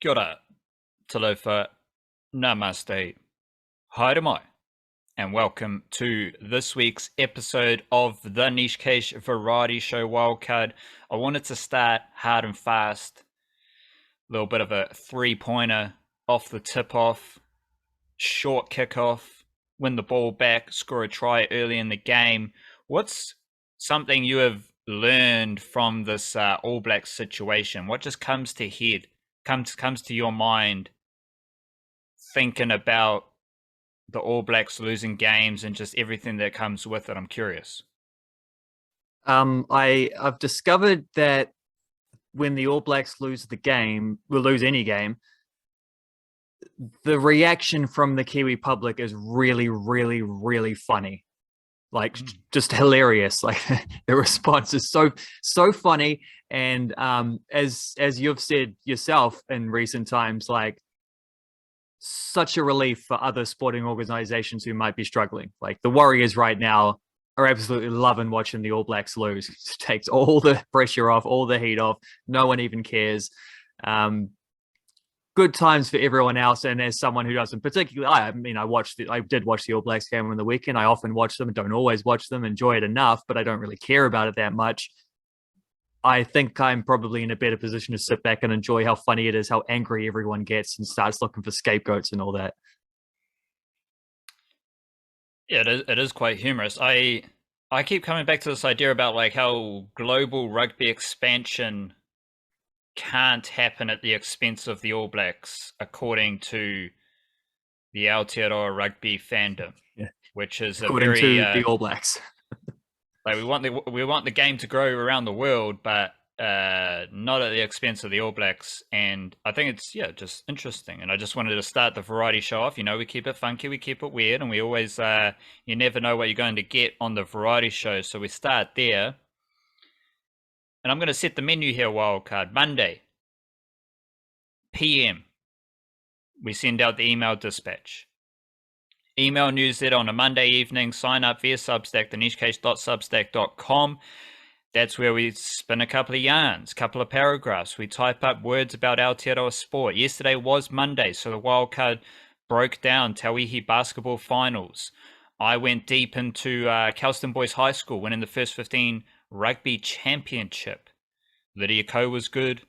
Kia ora, talofa, namaste, haere mai, and welcome to this week's episode of the Niche Cash Variety Show Wildcard. I wanted to start hard and fast, a little bit of a three-pointer off the tip-off, short kickoff, win the ball back, score a try early in the game. What's something you have learned from this All Blacks situation? What just comes to head? Comes to your mind thinking about the All Blacks losing games and just everything that comes with it? I'm curious. I've discovered that when the All Blacks lose the game, will lose any game, the reaction from the Kiwi public is really, really, really funny. Like just hilarious. Like the response is so funny. And as you've said yourself in recent times, like such a relief for other sporting organizations who might be struggling. Like the Warriors right now are absolutely loving watching the All Blacks lose. It takes all the pressure off, all the heat off. No one even cares. Good times for everyone else. And as someone who doesn't particularly, I did watch the All Blacks game on the weekend. I often watch them and don't always watch them, enjoy it enough, but I don't really care about it that much. I think I'm probably in a better position to sit back and enjoy how funny it is, how angry everyone gets and starts looking for scapegoats and all that. Yeah, it is quite humorous. I keep coming back to this idea about like how global rugby expansion can't happen at the expense of the All Blacks, according to the Aotearoa rugby fandom, which is according to the All Blacks. Like we want the game to grow around the world, but not at the expense of the All Blacks. And I think it's just interesting. And I just wanted to start the variety show off. You know, we keep it funky, we keep it weird, and we always you never know what you're going to get on the variety show. So we start there. And I'm going to set the menu here, Wildcard. Monday, PM, we send out the email dispatch. Email newsletter on a Monday evening. Sign up via Substack, thenichecase.substack.com. That's where we spin a couple of yarns, couple of paragraphs. We type up words about Aotearoa sport. Yesterday was Monday, so the Wildcard broke down Tauihi basketball finals. I went deep into Kelston Boys High School, winning the first 15 rugby championship. Lydia Ko was good.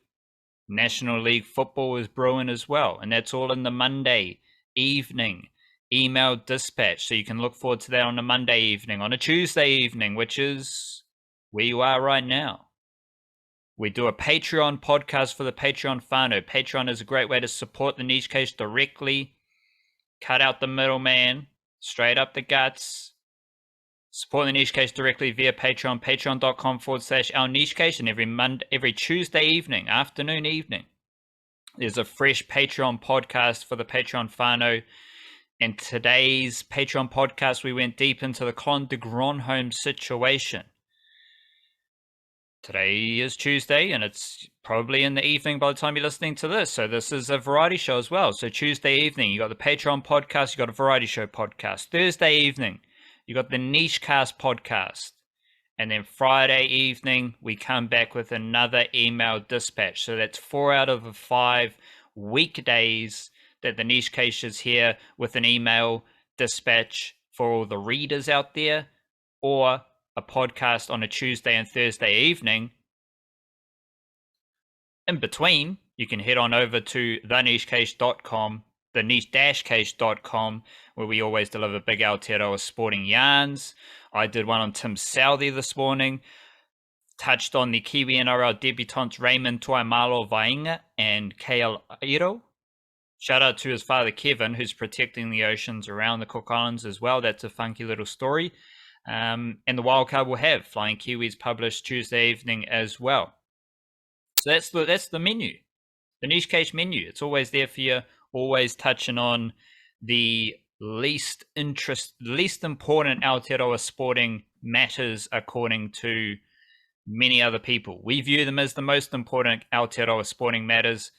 National League football was brewing as well. And that's all in the Monday evening email dispatch. So you can look forward to that on a Monday evening. On a Tuesday evening, which is where you are right now, we do a Patreon podcast for the Patreon whānau. Patreon is a great way to support the Niche Case directly. Cut out the middleman, straight up the guts. Support the Niche Case directly via Patreon, patreon.com/our Niche Case. And every Tuesday evening, afternoon, evening, there's a fresh Patreon podcast for the Patreon whānau. And today's Patreon podcast, we went deep into the Colin de Gronholm situation. Today is Tuesday, and it's probably in the evening by the time you're listening to this. So this is a variety show as well. So Tuesday evening, you got the Patreon podcast, you got a variety show podcast. Thursday evening, you got the Niche Cast podcast. And then Friday evening, we come back with another email dispatch. So that's 4 out of the 5 weekdays that the Niche Case is here with an email dispatch for all the readers out there, or a podcast on a Tuesday and Thursday evening. In between, you can head on over to thenichecase.com, theniche-case.com, where we always deliver big Aotearoa sporting yarns. I did one on Tim Southey this morning, touched on the Kiwi-NRL debutants Raymond Tuaimalo Vainga and KL Iro. Shout out to his father, Kevin, who's protecting the oceans around the Cook Islands as well. That's a funky little story. And the Wildcard will have Flying Kiwis published Tuesday evening as well. So that's the menu, the Niche Case menu. It's always there for you, always touching on the least important Aotearoa sporting matters according to many other people. We view them as the most important Aotearoa sporting matters.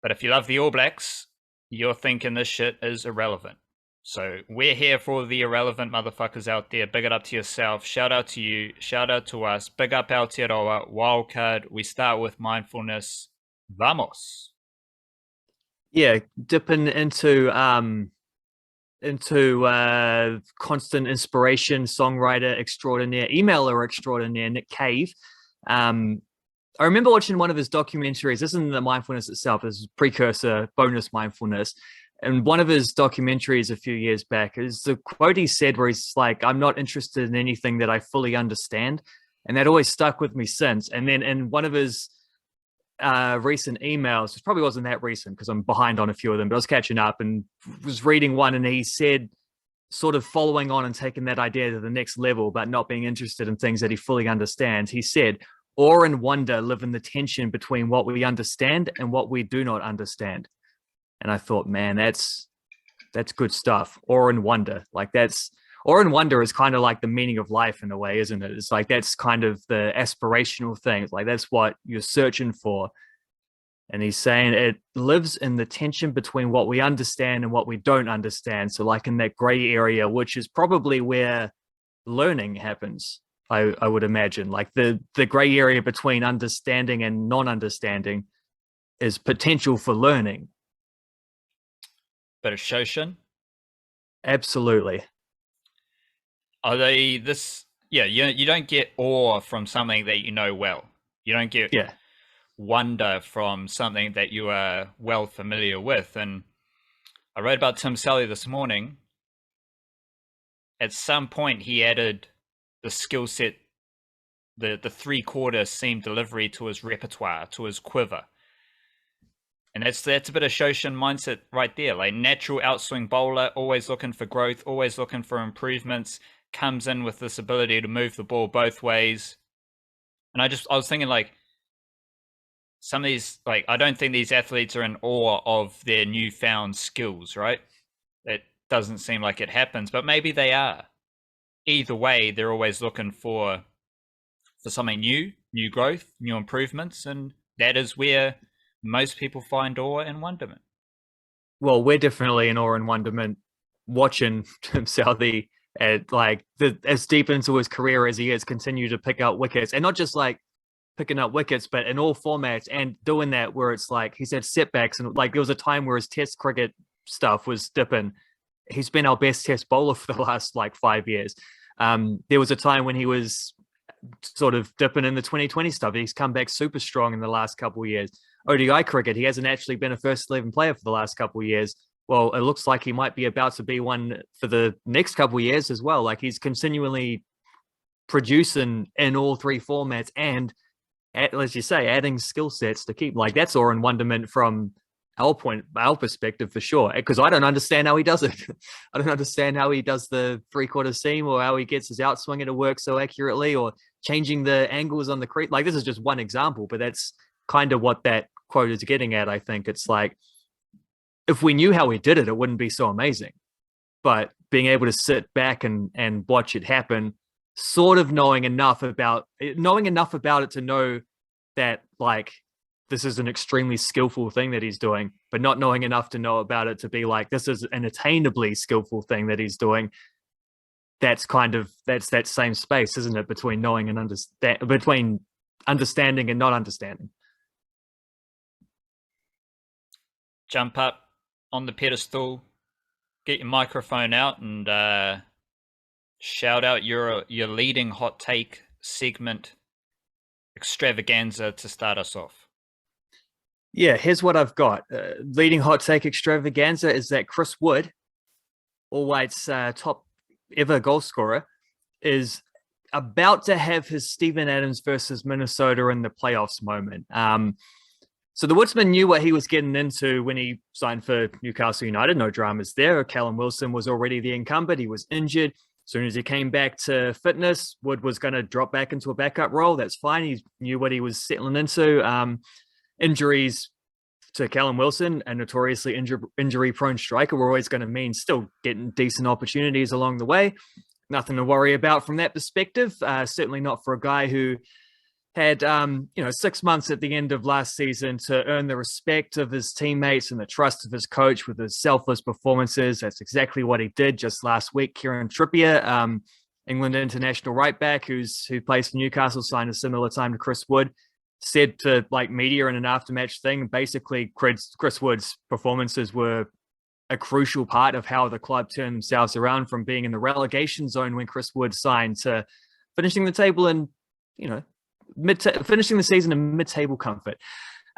But if you love the All Blacks, you're thinking this shit is irrelevant. So we're here for the irrelevant motherfuckers out there. Big it up to yourself. Shout out to you. Shout out to us. Big up Aotearoa. Wildcard. We start with mindfulness. Vamos. Yeah, dipping into constant inspiration, songwriter extraordinaire, emailer extraordinaire, Nick Cave. I remember watching one of his documentaries. This isn't the mindfulness itself, this is precursor bonus mindfulness. And one of his documentaries a few years back is the quote he said where he's like, I'm not interested in anything that I fully understand. And that always stuck with me since. And then in one of his recent emails, which probably wasn't that recent because I'm behind on a few of them, but I was catching up and was reading one, and he said, sort of following on and taking that idea to the next level, but not being interested in things that he fully understands. He said, awe and wonder live in the tension between what we understand and what we do not understand. And I thought, man, that's good stuff. Awe and wonder, like that's awe and wonder is kind of like the meaning of life in a way, isn't it? It's like that's kind of the aspirational thing. It's like that's what you're searching for. And he's saying it lives in the tension between what we understand and what we don't understand. So like in that gray area, which is probably where learning happens, I would imagine. Like the gray area between understanding and non-understanding is potential for learning. Bit of Shoshin. Absolutely. Are they this? Yeah, you don't get awe from something that you know well. You don't get wonder from something that you are well familiar with. And I read about Tim Sally this morning. At some point, he added the skill set, the 3/4 seam delivery to his repertoire, to his quiver. And that's a bit of Shoshin mindset right there. Like natural outswing bowler, always looking for growth, always looking for improvements, comes in with this ability to move the ball both ways. And I was thinking like, some of these, like, I don't think these athletes are in awe of their newfound skills, right? It doesn't seem like it happens, but maybe they are. Either way, they're always looking for something new growth, new improvements, and that is where most people find awe and wonderment. Well, we're definitely in awe and wonderment watching Tim Southey at like as deep into his career as he is, continue to pick up wickets, and not just like picking up wickets, but in all formats, and doing that where it's like he's had setbacks, and like there was a time where his test cricket stuff was dipping. He's been our best test bowler for the last like 5 years. There was a time when he was sort of dipping in the 2020 stuff. He's come back super strong in the last couple of years. ODI cricket, he hasn't actually been a first 11 player for the last couple of years. Well, it looks like he might be about to be one for the next couple of years as well. Like he's continually producing in all three formats, and as you say, adding skill sets to keep. Like that's awe and wonderment from our perspective for sure. Because I don't understand how he does it. I don't understand how he does the 3/4 seam, or how he gets his outswinger to work so accurately, or changing the angles on the crease. Like this is just one example, but that's kind of what that quote is getting at. I think it's like, if we knew how he did it, it wouldn't be so amazing. But being able to sit back and watch it happen, sort of knowing enough about it to know that like this is an extremely skillful thing that he's doing, but not knowing enough to know about it to be like this is an attainably skillful thing that he's doing. That's that same space, isn't it, between knowing and between understanding and not understanding. Jump up on the pedestal, get your microphone out, and shout out your leading hot take segment extravaganza to start us off. Yeah, here's what I've got. Leading hot take extravaganza is that Chris Wood, All White's top ever goal scorer, is about to have his Steven Adams versus Minnesota in the playoffs moment. So the Woodsman knew what he was getting into when he signed for Newcastle United. No dramas there. Callum Wilson was already the incumbent. He was injured. As soon as he came back to fitness, Wood was going to drop back into a backup role. That's fine. He knew what he was settling into. Injuries to Callum Wilson, a notoriously injury-prone striker, were always going to mean still getting decent opportunities along the way. Nothing to worry about from that perspective. Certainly not for a guy who had 6 months at the end of last season to earn the respect of his teammates and the trust of his coach with his selfless performances. That's exactly what he did just last week. Kieran Trippier, England international right back who plays for Newcastle, signed a similar time to Chris Wood. said to like media in an aftermatch thing, basically Chris Wood's performances were a crucial part of how the club turned themselves around from being in the relegation zone when Chris Wood signed to finishing the table in, finishing the season in mid-table comfort.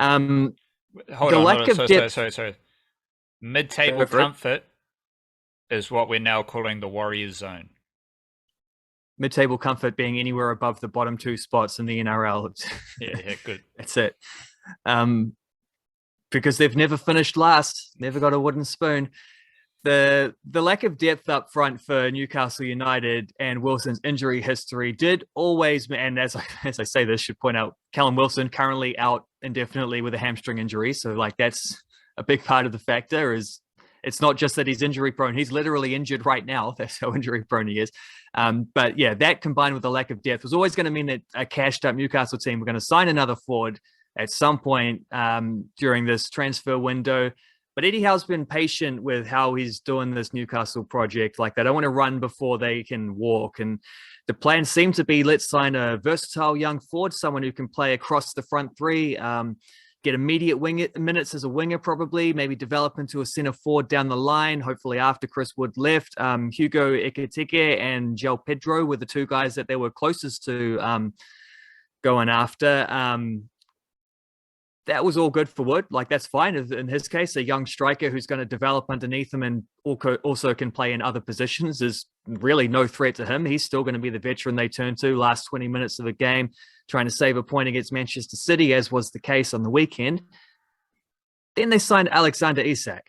Hold on. Sorry. Mid-table comfort is what we're now calling the Warriors zone. Mid-table comfort being anywhere above the bottom 2 spots in the NRL. Yeah, good. That's it. Because they've never finished last, never got a wooden spoon. The lack of depth up front for Newcastle United and Wilson's injury history did always, and as I say this, should point out Callum Wilson currently out indefinitely with a hamstring injury. So like that's a big part of the factor. Is it's not just that he's injury prone; he's literally injured right now. That's how injury prone he is. But yeah, that combined with the lack of depth was always going to mean that a cashed up Newcastle team were going to sign another forward at some point during this transfer window. But Eddie Howe's been patient with how he's doing this Newcastle project. Like they don't want to run before they can walk. And the plan seemed to be, let's sign a versatile young forward, someone who can play across the front three, get immediate minutes as a winger probably, maybe develop into a centre forward down the line, hopefully after Chris Wood left. Hugo Ekitike and João Pedro were the 2 guys that they were closest to going after. That was all good for Wood. Like, that's fine. In his case, a young striker who's going to develop underneath him and also can play in other positions is really no threat to him. He's still going to be the veteran they turn to last 20 minutes of the game, trying to save a point against Manchester City, as was the case on the weekend. Then they signed Alexander Isak,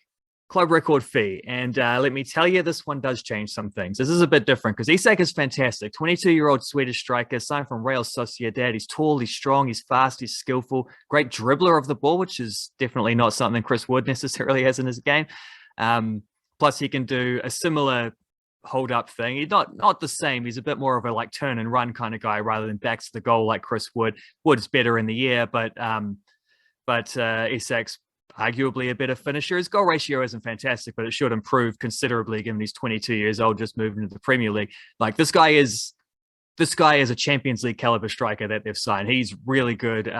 club record fee. And let me tell you, this one does change some things. This is a bit different because Isak is fantastic. 22-year-old Swedish striker, signed from Real Sociedad. He's tall, he's strong, he's fast, he's skillful, great dribbler of the ball, which is definitely not something Chris Wood necessarily has in his game. Plus, he can do a similar hold-up thing. He's not the same. He's a bit more of a like turn and run kind of guy rather than back to the goal like Chris Wood. Wood's better in the air, but Isak's arguably a better finisher. His goal ratio isn't fantastic, but it should improve considerably given he's 22 years old, just moving into the Premier League. Like this guy is a Champions League caliber striker that they've signed. He's really good.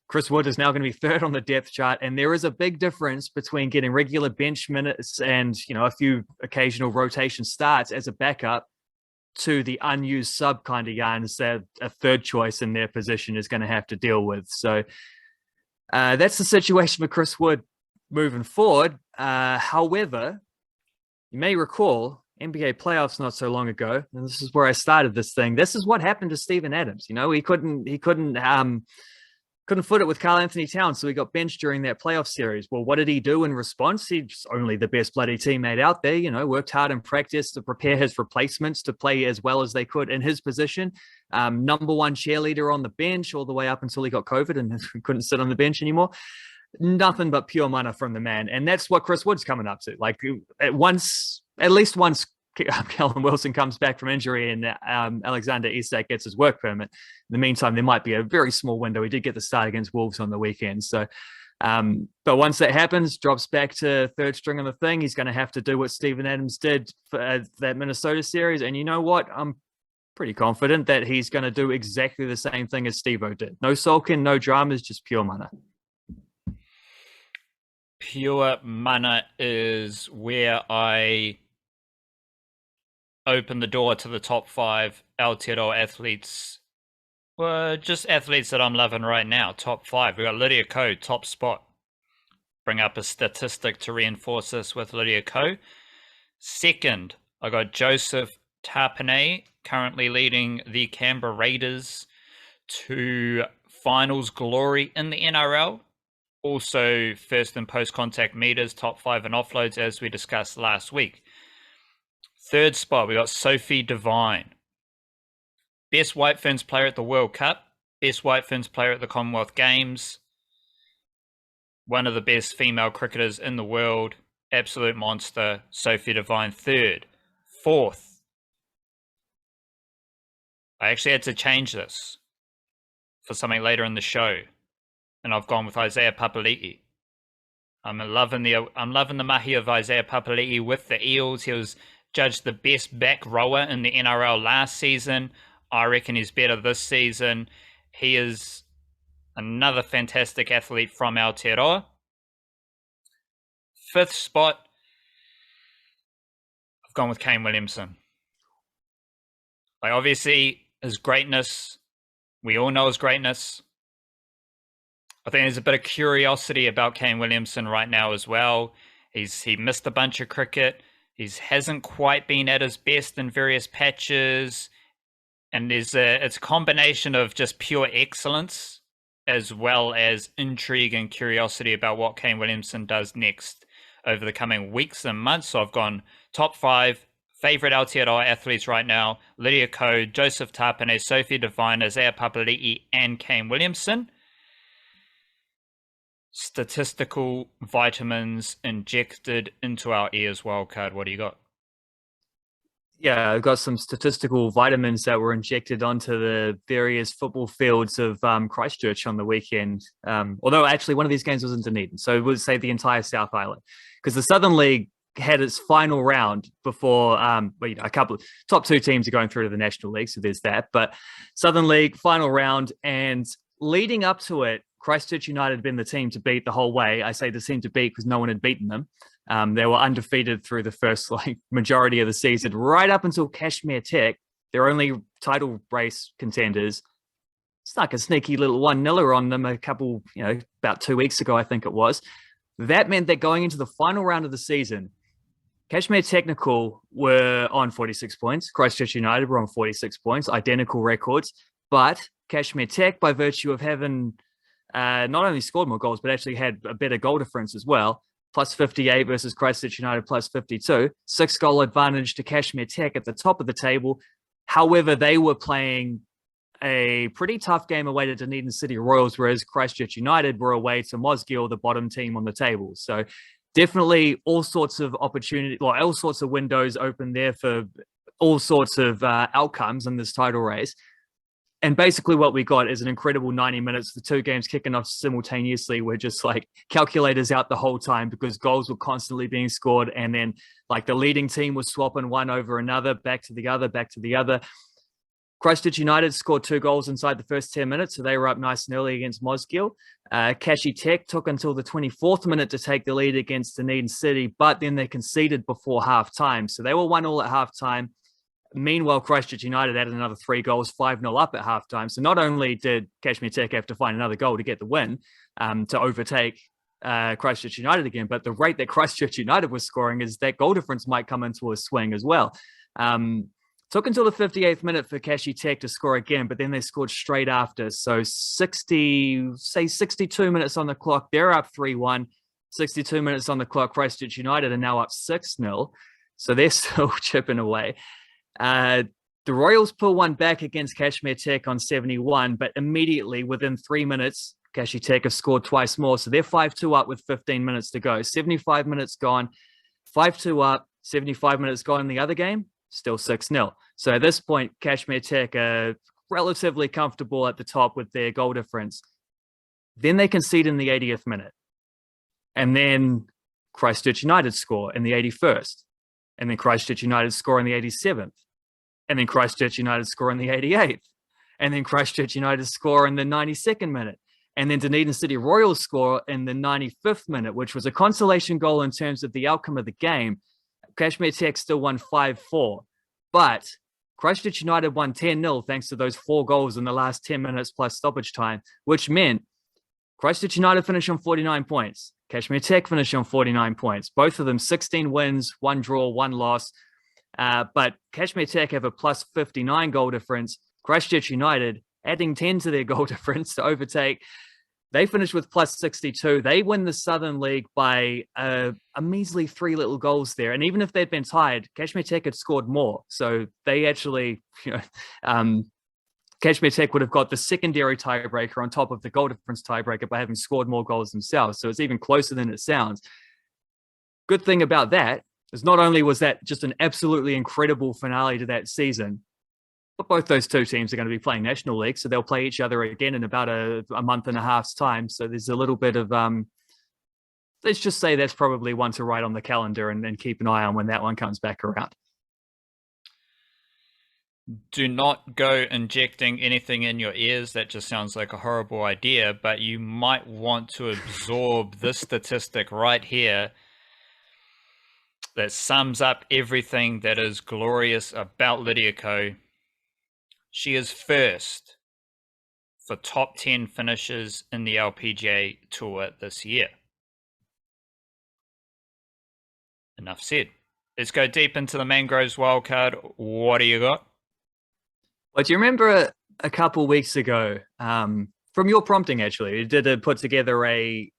Chris Wood is now going to be 3rd on the depth chart, and there is a big difference between getting regular bench minutes and a few occasional rotation starts as a backup to the unused sub kind of yarns that a third choice in their position is going to have to deal with. So that's the situation for Chris Wood moving forward. However, you may recall NBA playoffs not so long ago, and this is where I started this thing. This is what happened to Steven Adams. He couldn't foot it with Karl Anthony Towns, so he got benched during that playoff series. Well, what did he do in response? He's only the best bloody teammate out there, worked hard in practice to prepare his replacements to play as well as they could in his position. Number 1 cheerleader on the bench all the way up until he got COVID and couldn't sit on the bench anymore. Nothing but pure mana from the man. And that's what Chris Wood's coming up to. Like at least once Callum Wilson comes back from injury and Alexander Isak gets his work permit. In the meantime, there might be a very small window. He did get the start against Wolves on the weekend. So, but once that happens, drops back to 3rd string on the thing, he's going to have to do what Steven Adams did for that Minnesota series. And you know what? I'm pretty confident that he's going to do exactly the same thing as Steve-O did. No sulking, no dramas, just pure mana. Pure mana is where I open the door to the top 5 Aotearoa athletes. Well, just athletes that I'm loving right now. Top 5. We got Lydia Ko, top spot. Bring up a statistic to reinforce this with Lydia Ko. 2nd, I got Joseph Tapine, currently leading the Canberra Raiders to finals glory in the NRL. Also, first in post-contact meters, top 5 in offloads, as we discussed last week. 3rd spot, we got Sophie Devine. Best White Ferns player at the World Cup. Best White Ferns player at the Commonwealth Games. One of the best female cricketers in the world. Absolute monster. Sophie Devine, 3rd. 4th. I actually had to change this for something later in the show. And I've gone with Isaiah Papali'i. I'm loving the mahi of Isaiah Papali'i with the Eels. He was judged the best back rower in the NRL last season. I reckon he's better this season. He is another fantastic athlete from Aotearoa. 5th spot, I've gone with Kane Williamson. Like, obviously, his greatness, we all know his greatness. I think there's a bit of curiosity about Kane Williamson right now as well. He missed a bunch of cricket. He hasn't quite been at his best in various patches. And it's a combination of just pure excellence as well as intrigue and curiosity about what Kane Williamson does next over the coming weeks and months. So I've gone top 5 favorite Aotearoa athletes right now: Lydia Ko, Joseph Tapine, Sophie Devine, Isaiah Papali'i, and Kane Williamson. Statistical vitamins injected into our ears, wildcard. What do you got? Yeah, I've got some statistical vitamins that were injected onto the various football fields of Christchurch on the weekend. Although actually one of these games was in Dunedin, so we'll say the entire South Island, because the Southern League had its final round before a couple of top 2 teams are going through to the National League, so there's that. But Southern League final round, and leading up to it, Christchurch United had been the team to beat the whole way. I say the team to beat because no one had beaten them. They were undefeated through the first majority of the season, right up until Kashmir Tech, their only title race contenders, snuck a sneaky little 1-0 on them about 2 weeks ago, I think it was. That meant that going into the final round of the season, Kashmir Technical were on 46 points. Christchurch United were on 46 points, identical records. But Kashmir Tech, by virtue of having not only scored more goals, but actually had a better goal difference as well, plus 58 versus Christchurch United plus 52, 6-goal advantage to Kashmir Tech at the top of the table. However, they were playing a pretty tough game away to Dunedin City Royals, whereas Christchurch United were away to Mosgiel, the bottom team on the table. So definitely all sorts of opportunity, all sorts of windows open there for all sorts of outcomes in this title race. And basically what we got is an incredible 90 minutes. The 2 games kicking off simultaneously were just like calculators out the whole time, because goals were constantly being scored. And then the leading team was swapping one over another, back to the other. Christchurch United scored 2 goals inside the first 10 minutes, so they were up nice and early against Mosgiel. Kashi Tech took until the 24th minute to take the lead against Dunedin City, but then they conceded before half-time. So they were 1-1 at half-time. Meanwhile, Christchurch United added another 3 goals, 5-0 up at halftime. So not only did Kashmir Tech have to find another goal to get the win, to overtake Christchurch United again, but the rate that Christchurch United was scoring is that goal difference might come into a swing as well. Took until the 58th minute for Kashi Tech to score again, but then they scored straight after. So 62 minutes on the clock, they're up 3-1. 62 minutes on the clock, Christchurch United are now up 6-0. So they're still chipping away. The Royals pull one back against Kashmir Tech on 71, but immediately within 3 minutes, Kashi Tech have scored twice more. So they're 5-2 up with 15 minutes to go. 75 minutes gone, 5-2 up, 75 minutes gone in the other game, still 6-0. So at this point, Kashmir Tech are relatively comfortable at the top with their goal difference. Then they concede in the 80th minute. And then Christchurch United score in the 81st. And then Christchurch United score in the 87th. And then Christchurch United score in the 88th. And then Christchurch United score in the 92nd minute. And then Dunedin City Royals score in the 95th minute, which was a consolation goal in terms of the outcome of the game. Kashmir Tech still won 5-4. But Christchurch United won 10-0 thanks to those 4 goals in the last 10 minutes plus stoppage time, which meant Christchurch United finished on 49 points. Kashmir Tech finished on 49 points. Both of them 16 wins, 1 draw, 1 loss. But Kashmir Tech have a plus 59 goal difference. Christchurch United adding 10 to their goal difference to overtake. They finished with plus 62. They win the Southern League by a measly 3 little goals there. And even if they'd been tied, Kashmir Tech had scored more. So they actually, Kashmir Tech would have got the secondary tiebreaker on top of the goal difference tiebreaker by having scored more goals themselves. So it's even closer than it sounds. Good thing about that is not only was that just an absolutely incredible finale to that season, but both those 2 teams are going to be playing National League, so they'll play each other again in about a month and a half's time. So there's a little bit of, let's just say that's probably one to write on the calendar and keep an eye on when that one comes back around. do not go injecting anything in your ears. That just sounds like a horrible idea, but you might want to absorb this statistic right here that sums up everything that is glorious about Lydia Ko. She is first for top 10 finishes in the LPGA Tour this year. Enough said. Let's go deep into the Mangroves wildcard. What do you got? Well, do you remember a couple weeks ago, from your prompting, actually, you did put together a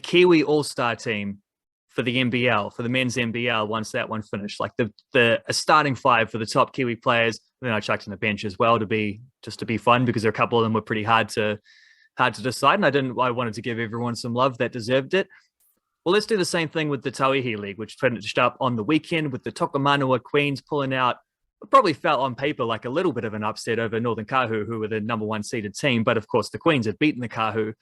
Kiwi All-Star team for the NBL, for the men's NBL, once that one finished, like a starting five for the top Kiwi players. Then I chucked in the bench as well to be fun, because a couple of them were pretty hard to decide, and I wanted to give everyone some love that deserved it. Well, let's do the same thing with the Tauihi League, which finished up on the weekend with the Tokomanua Queens pulling out what probably felt on paper like a little bit of an upset over Northern Kahu, who were the number one seeded team. But of course, the Queens had beaten the Kahu,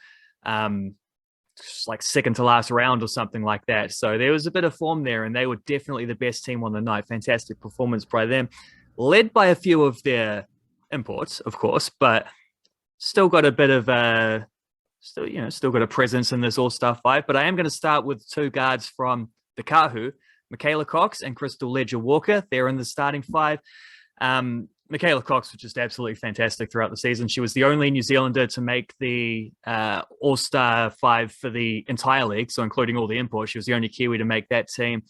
like second to last round or something like that. So there was a bit of form there, and they were definitely the best team on the night. Fantastic performance by them, led by a few of their imports, of course, but still got a bit of still got a presence in this All-Star 5. But I am going to start with two guards from the Kahu, Michaela Cox and Crystal Ledger-Walker. They're in the starting 5. Michaela Cox was just absolutely fantastic throughout the season. She was the only New Zealander to make the All-Star 5 for the entire league, so including all the imports. She was the only Kiwi to make that team.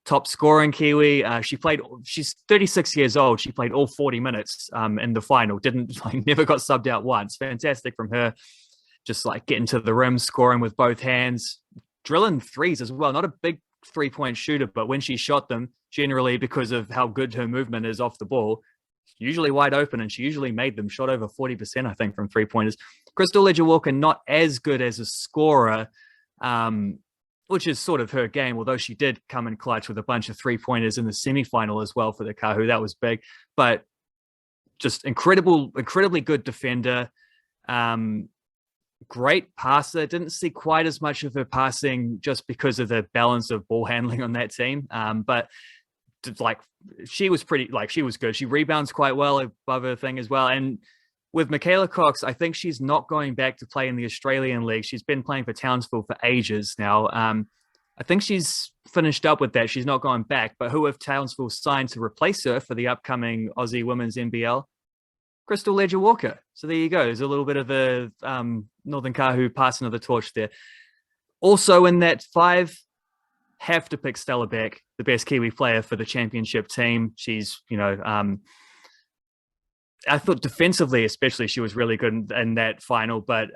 Top scoring Kiwi. She's 36 years old. She played all 40 minutes in the final. Never got subbed out once. Fantastic from her. Just like getting to the rim, scoring with both hands, drilling threes as well. Not a big 3-point shooter, but when she shot them, generally because of how good her movement is off the ball, usually wide open, and she usually made them. Shot over 40%, I think, from 3-pointers. Crystal Ledger-Walker, not as good as a scorer, which is sort of her game, although she did come in clutch with a bunch of 3-pointers in the semifinal as well for the Kahu. That was big, but just incredibly good defender. Great passer. Didn't see quite as much of her passing just because of the balance of ball handling on that team. But like she was good. She rebounds quite well above her thing as well. And with Michaela Cox, I think she's not going back to play in the Australian League. She's been playing for Townsville for ages now. I think she's finished up with that. She's not going back. But who have Townsville signed to replace her for the upcoming Aussie Women's NBL? Crystal Ledger-Walker. So there you go. There's a little bit of a Northern Kahu passing of the torch there. Also in that 5, have to pick Stella Beck, the best Kiwi player for the championship team. She's, I thought defensively, especially, she was really good in that final, but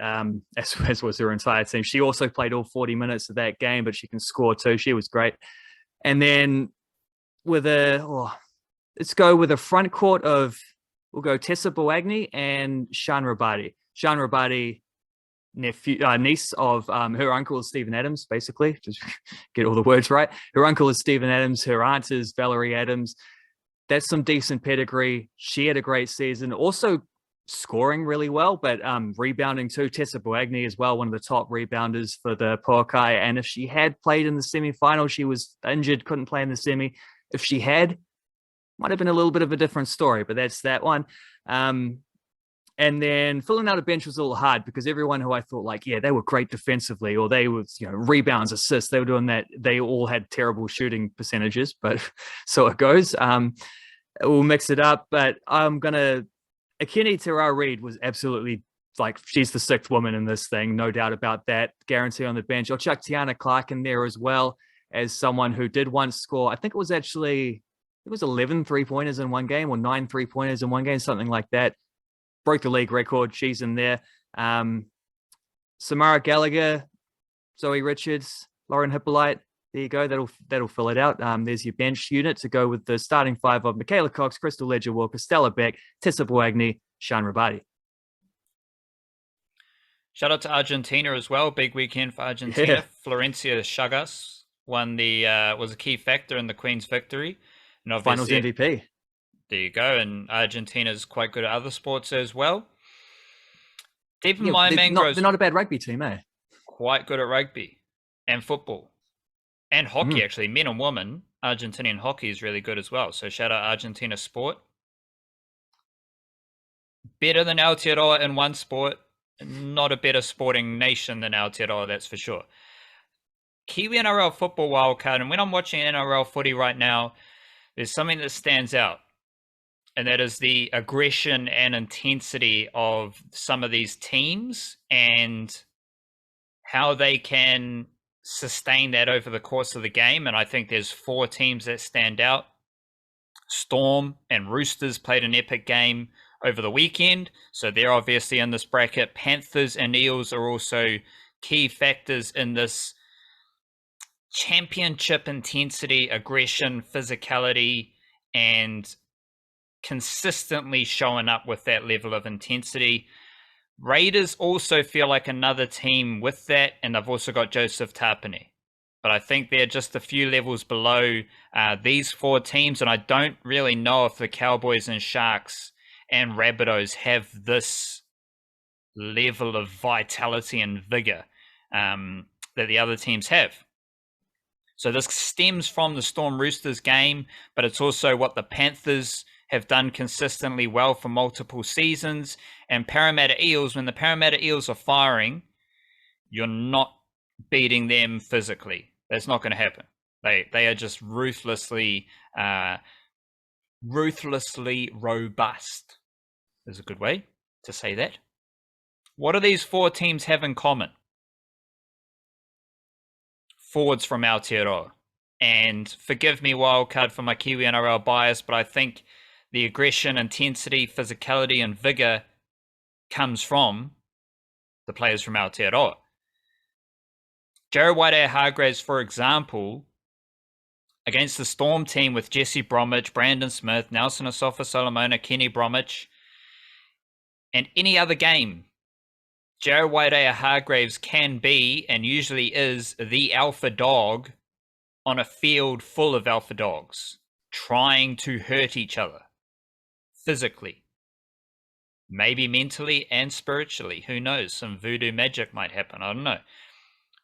as was her entire team. She also played all 40 minutes of that game, but she can score too. She was great. And then let's go with a front court of, we'll go Tessa Boagni and Shan Rabadi. Shan Rabadi, niece of her uncle is Stephen Adams, basically. Just get all the words right. Her uncle is Stephen Adams. Her aunt is Valerie Adams. That's some decent pedigree. She had a great season. Also scoring really well, but rebounding too. Tessa Boagni as well, one of the top rebounders for the Poakai. And if she had played in the semi-final, she was injured, couldn't play in the semi. If she had, might have been a little bit of a different story, but that's that one. And then filling out a bench was a little hard because everyone who I thought they were great defensively, or they were, rebounds, assists, they were doing that. They all had terrible shooting percentages, but so it goes. We'll mix it up, but Akini Terra Reid was absolutely she's the 6th woman in this thing, no doubt about that. Guarantee on the bench. I'll chuck Tiana Clark in there as well as someone who did once score. I think it was 11 3-pointers in one game or 9 3-pointers in one game, something like that. Broke the league record. She's in there. Samara Gallagher, Zoe Richards, Lauren Hippolyte. There you go. That'll fill it out. There's your bench unit to go with the starting 5 of Michaela Cox, Crystal Ledger-Walker, Stella Beck, Tessa Boagni, Shan Rabadi. Shout out to Argentina as well. Big weekend for Argentina. Yeah. Florencia Chagas was a key factor in the Queen's victory. And Finals MVP. There you go. And Argentina's quite good at other sports as well. Deep in my Mangroves. They're not a bad rugby team, eh? Quite good at rugby and football and hockey, actually. Men and women, Argentinian hockey is really good as well. So shout out Argentina sport. better than Aotearoa in one sport, not a better sporting nation than Aotearoa, that's for sure. Kiwi-NRL football wildcard, and when I'm watching NRL footy right now, there's something that stands out, and that is the aggression and intensity of some of these teams and how they can sustain that over the course of the game. And I think there's 4 teams that stand out. Storm and Roosters played an epic game over the weekend, so they're obviously in this bracket. Panthers and Eels are also key factors in this championship intensity, aggression, physicality, and consistently showing up with that level of intensity. Raiders also feel like another team with that, and they've also got Joseph Tapine. But I think they're just a few levels below these 4 teams, and I don't really know if the Cowboys and Sharks and Rabbitohs have this level of vitality and vigor that the other teams have. So this stems from the Storm Roosters game, but it's also what the Panthers have done consistently well for multiple seasons. And Parramatta Eels, when the Parramatta Eels are firing, you're not beating them physically. That's not going to happen. They are just ruthlessly robust, is a good way to say that. What do these 4 teams have in common? Forwards from Aotearoa. And forgive me, wildcard, for my Kiwi-NRL bias, but I think the aggression, intensity, physicality, and vigor comes from the players from Aotearoa. Jared Waerea-Hargreaves, for example, against the Storm team with Jesse Bromwich, Brandon Smith, Nelson Asofa-Solomona, Kenny Bromwich, and any other game, Jared Waerea-Hargreaves can be, and usually is, the alpha dog on a field full of alpha dogs, trying to hurt each other, physically, maybe mentally and spiritually. Who knows? Some voodoo magic might happen. I don't know.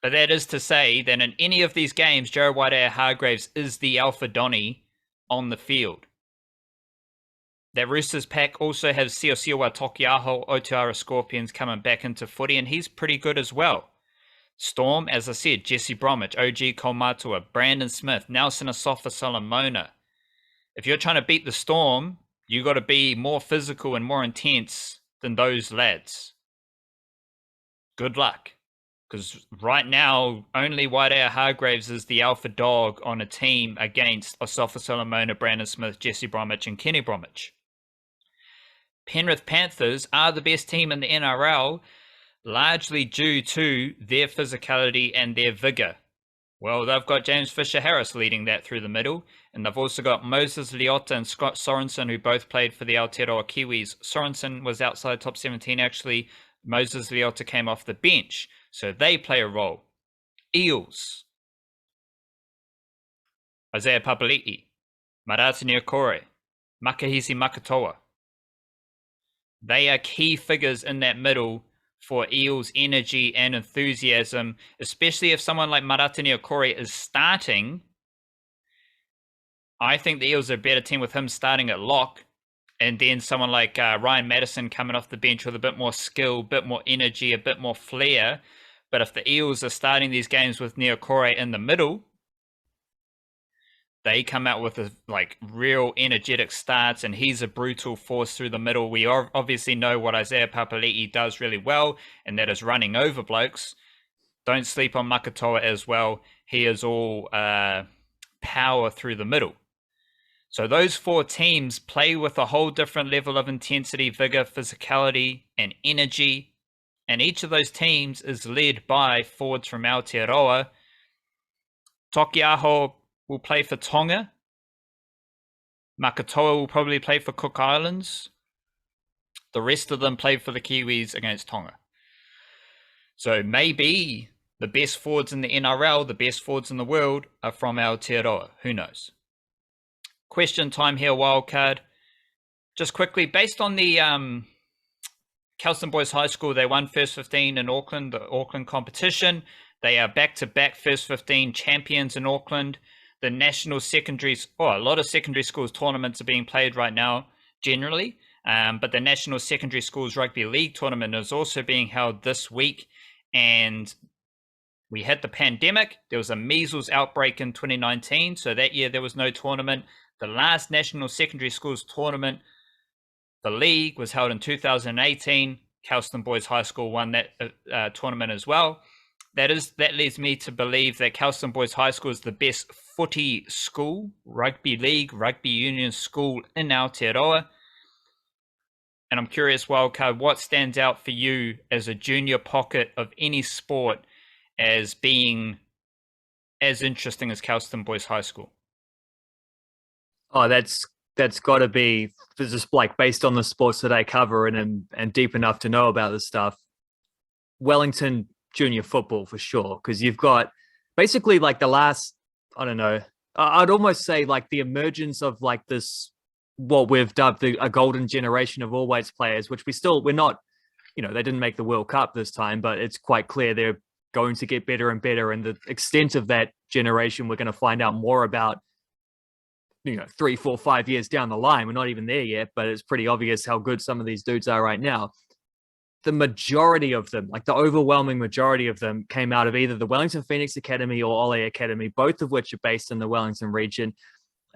But that is to say that in any of these games, Jared Waerea-Hargreaves is the alpha Donny on the field. That Roosters pack also has Siosiawa Tokiaho, Aotearoa Scorpions coming back into footy, and he's pretty good as well. Storm, as I said, Jesse Bromwich, OG Kolmatua, Brandon Smith, Nelson Asofa-Solomona. If you're trying to beat the Storm, you got to be more physical and more intense than those lads. Good luck. Because right now, only Waerea-Hargreaves is the alpha dog on a team against Asofa-Solomona, Brandon Smith, Jesse Bromwich, and Kenny Bromwich. Penrith Panthers are the best team in the NRL, largely due to their physicality and their vigor. Well, they've got James Fisher-Harris leading that through the middle, and they've also got Moses Leota and Scott Sorensen, who both played for the Aotearoa Kiwis. Sorensen was outside top 17, actually. Moses Leota came off the bench, so they play a role. Eels. Isaiah Papali'i, Marata Niokore, Makahisi Makatoa. They are key figures in that middle for Eels' energy and enthusiasm, especially if someone like Marata Niokore is starting. I think the Eels are a better team with him starting at lock, and then someone like Ryan Madison coming off the bench with a bit more skill, a bit more energy, a bit more flair. But if the Eels are starting these games with Niokore in the middle, they come out with real energetic starts, and he's a brutal force through the middle. We obviously know what Isaiah Papali'i does really well, and that is running over blokes. Don't sleep on Makatoa as well. He is all power through the middle. So those 4 teams play with a whole different level of intensity, vigor, physicality, and energy. And each of those teams is led by forwards from Aotearoa. Tokiaho will play for Tonga. Makatoa will probably play for Cook Islands. The rest of them play for the Kiwis against Tonga. So maybe the best forwards in the NRL, the best forwards in the world, are from Aotearoa. Who knows? Question time here, wildcard. Just quickly, based on the Kelston Boys High School, they won First 15 in Auckland, the Auckland competition. They are back-to-back First 15 champions in Auckland. The national secondaries, a lot of secondary schools tournaments are being played right now, generally. But the National Secondary Schools Rugby League tournament is also being held this week, and we had the pandemic. There was a measles outbreak in 2019, so that year there was no tournament. The last National Secondary Schools tournament, the league, was held in 2018. Kelston Boys High School won that tournament as well. That leads me to believe that Kelston Boys High School is the best footy school, rugby league, rugby union school in Aotearoa. And I'm curious, Wildcard, what stands out for you as a junior pocket of any sport as being as interesting as Kelston Boys High School? Oh, that's got to be just like based on the sports that I cover and deep enough to know about this stuff. Wellington junior football for sure, because you've got basically like the last, I don't know, I'd almost say like the emergence of like this, what we've dubbed a golden generation of all whites players, which we're not, they didn't make the World Cup this time, but it's quite clear they're going to get better and better. And the extent of that generation, we're going to find out more about, 3, 4, 5 years down the line. We're not even there yet, but it's pretty obvious how good some of these dudes are right now. The majority of them, like the overwhelming majority of them, came out of either the Wellington Phoenix Academy or Ole Academy, both of which are based in the Wellington region.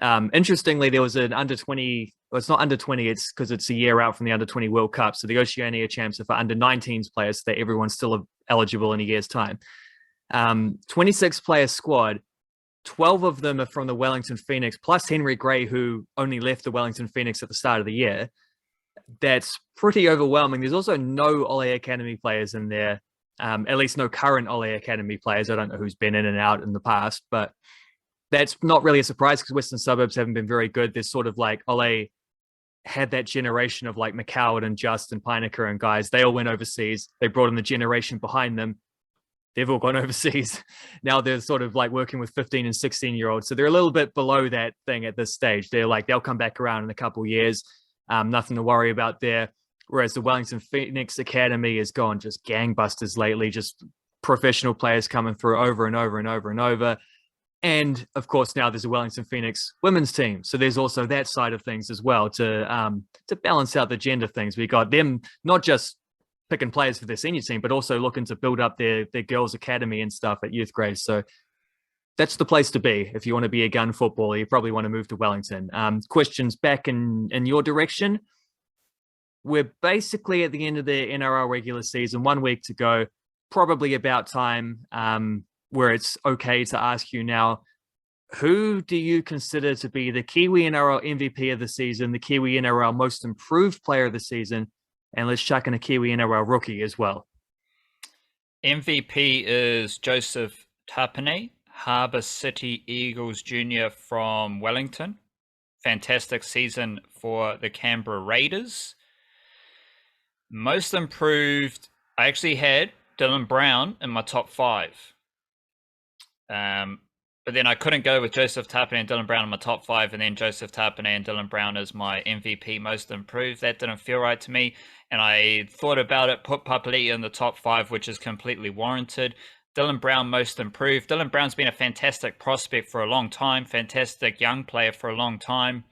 Interestingly, there was an under 20, well, it's not under 20, it's because it's a year out from the under 20 World Cup. So the Oceania champs are for under 19s players, so that everyone's still eligible in a year's time. 26 player squad, 12 of them are from the Wellington Phoenix, plus Henry Gray, who only left the Wellington Phoenix at the start of the year. That's pretty overwhelming. There's also no Ole Academy players in there, at least no current Ole Academy players. I don't know who's been in and out in the past, but that's not really a surprise because Western Suburbs haven't been very good. There's sort of like Ole had that generation of like McCoward and Justin Pinecker and guys. They all went overseas. They brought in the generation behind them. They've all gone overseas. Now they're sort of like working with 15 and 16-year-olds. So they're a little bit below that thing at this stage. They'll come back around in a couple of years. Nothing to worry about there. Whereas the Wellington Phoenix Academy has gone just gangbusters lately, just professional players coming through over and over and over and over. And of course, now there's a Wellington Phoenix women's team. So there's also that side of things as well to balance out the gender things. We got them not just picking players for their senior team, but also looking to build up their girls' academy and stuff at youth grades. So that's the place to be. If you want to be a gun footballer, you probably want to move to Wellington. Questions back in your direction. We're basically at the end of the NRL regular season, 1 week to go, probably about time where it's okay to ask you now, who do you consider to be the Kiwi-NRL MVP of the season, the Kiwi-NRL most improved player of the season, and let's chuck in a Kiwi-NRL rookie as well. MVP is Joseph Tapine, Harbour City Eagles Junior from Wellington. Fantastic season for the Canberra Raiders. Most improved, I actually had Dylan Brown in my top 5. But then I couldn't go with Joseph Tapine and Dylan Brown in my top 5, and then Joseph Tapine and Dylan Brown as my MVP most improved. That didn't feel right to me, and I thought about it, put Papali'i in the top 5, which is completely warranted. Dylan Brown most improved. Dylan Brown's been a fantastic prospect for a long time, fantastic young player for a long time.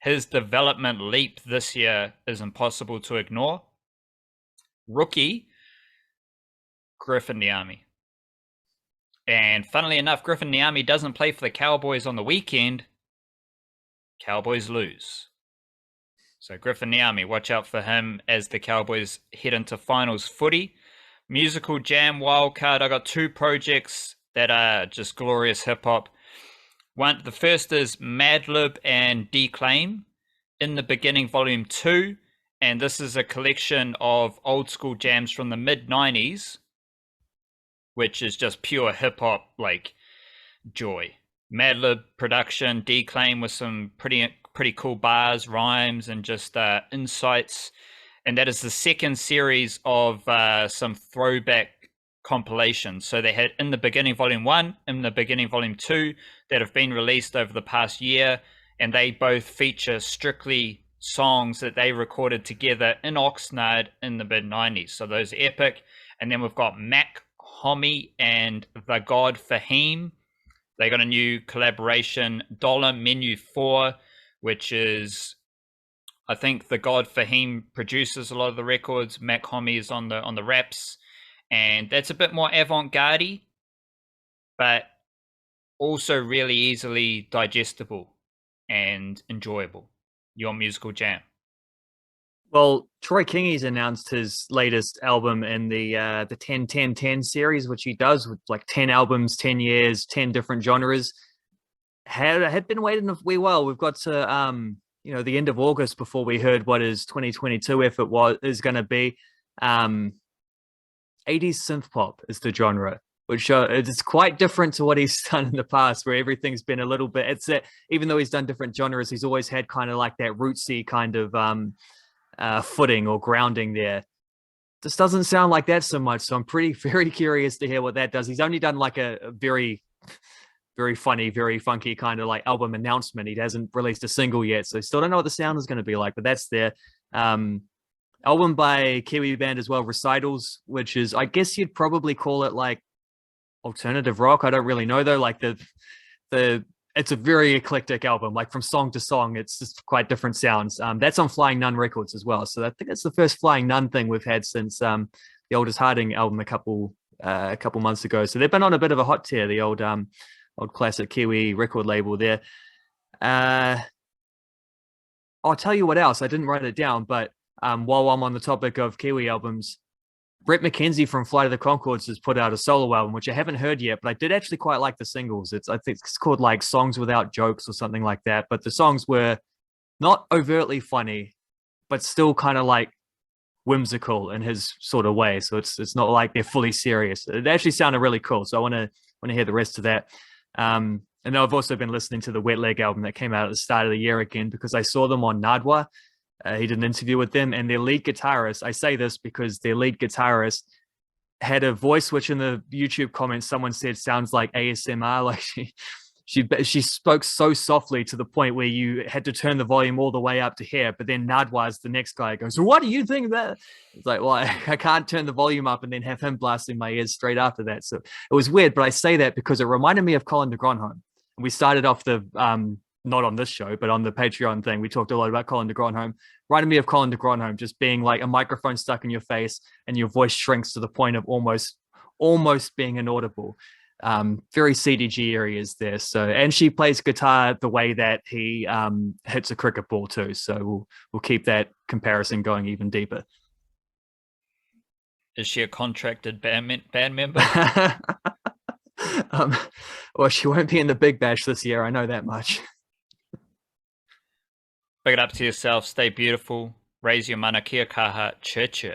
His development leap this year is impossible to ignore. Rookie, Griffin Niami. And funnily enough, Griffin Niami doesn't play for the Cowboys on the weekend. Cowboys lose. So Griffin Niami, watch out for him as the Cowboys head into finals footy. Musical Jam Wildcard. I got 2 projects that are just glorious hip-hop. The first is Madlib and Declaim in the Beginning Volume 2. And this is a collection of old school jams from the mid-90s, which is just pure hip-hop, like, joy. Madlib production, Declaim with some pretty cool bars, rhymes, and just insights. And that is the second series of some throwback compilations. So they had In the Beginning Volume 1, In the Beginning Volume 2 that have been released over the past year, and they both feature strictly songs that they recorded together in Oxnard in the mid-90s. So those are epic. And then we've got Mac Homie and The God Fahim. They got a new collaboration, Dollar Menu 4, which is I think the God Fahim produces a lot of the records. Mac Homie is on the raps, and that's a bit more avant-garde, but also really easily digestible and enjoyable. Your musical jam. Well, Troy Kingi's announced his latest album in the 10-10-10 series, which he does with like 10 albums, 10 years, 10 different genres. Had been waiting a wee while. We've got to the end of August before we heard what his 2022 effort is going to be. 80s synth pop is the genre, which it's quite different to what he's done in the past, where everything's been a little bit. Even though he's done different genres, he's always had kind of like that rootsy kind of footing or grounding there. This doesn't sound like that so much, so I'm very curious to hear what that does. He's only done like a very funny, very funky kind of like album announcement. He hasn't released a single yet, so still don't know what the sound is going to be like, but that's there. Album by Kiwi band as well, Recitals, which is, I guess you'd probably call it like alternative rock. I don't really know though. Like it's a very eclectic album, like from song to song, it's just quite different sounds. That's on Flying Nun Records as well. So I think it's the first Flying Nun thing we've had since the Oldest Harding album a couple months ago. So they've been on a bit of a hot tear, the old classic Kiwi record label there. I'll tell you what else. I didn't write it down, but while I'm on the topic of Kiwi albums, Brett McKenzie from Flight of the Conchords has put out a solo album, which I haven't heard yet, but I did actually quite like the singles. I think it's called like Songs Without Jokes or something like that. But the songs were not overtly funny, but still kind of like whimsical in his sort of way. So it's not like they're fully serious. It actually sounded really cool. So I want to hear the rest of that. And I've also been listening to the Wet Leg album that came out at the start of the year again, because I saw them on Nadwa. He did an interview with them, and their lead guitarist, I say this because their lead guitarist had a voice which in the YouTube comments someone said sounds like ASMR. Like she spoke so softly to the point where you had to turn the volume all the way up to hear. But then Nadwa's the next guy goes, so what do you think of that? It's like, well, I can't turn the volume up and then have him blasting my ears straight after that. So it was weird, but I say that because it reminded me of Colin de Gronholm. And we started off the not on this show, but on the Patreon thing, we talked a lot about Colin de Gronholm. Reminded me of Colin de Gronholm, just being like a microphone stuck in your face and your voice shrinks to the point of almost being inaudible. Very CDG areas there. So, and she plays guitar the way that he hits a cricket ball too. So we'll keep that comparison going even deeper. Is she a contracted band member? Well, she won't be in the Big Bash this year. I know that much. Big it up to yourself. Stay beautiful. Raise your mana. Kia kaha. Church.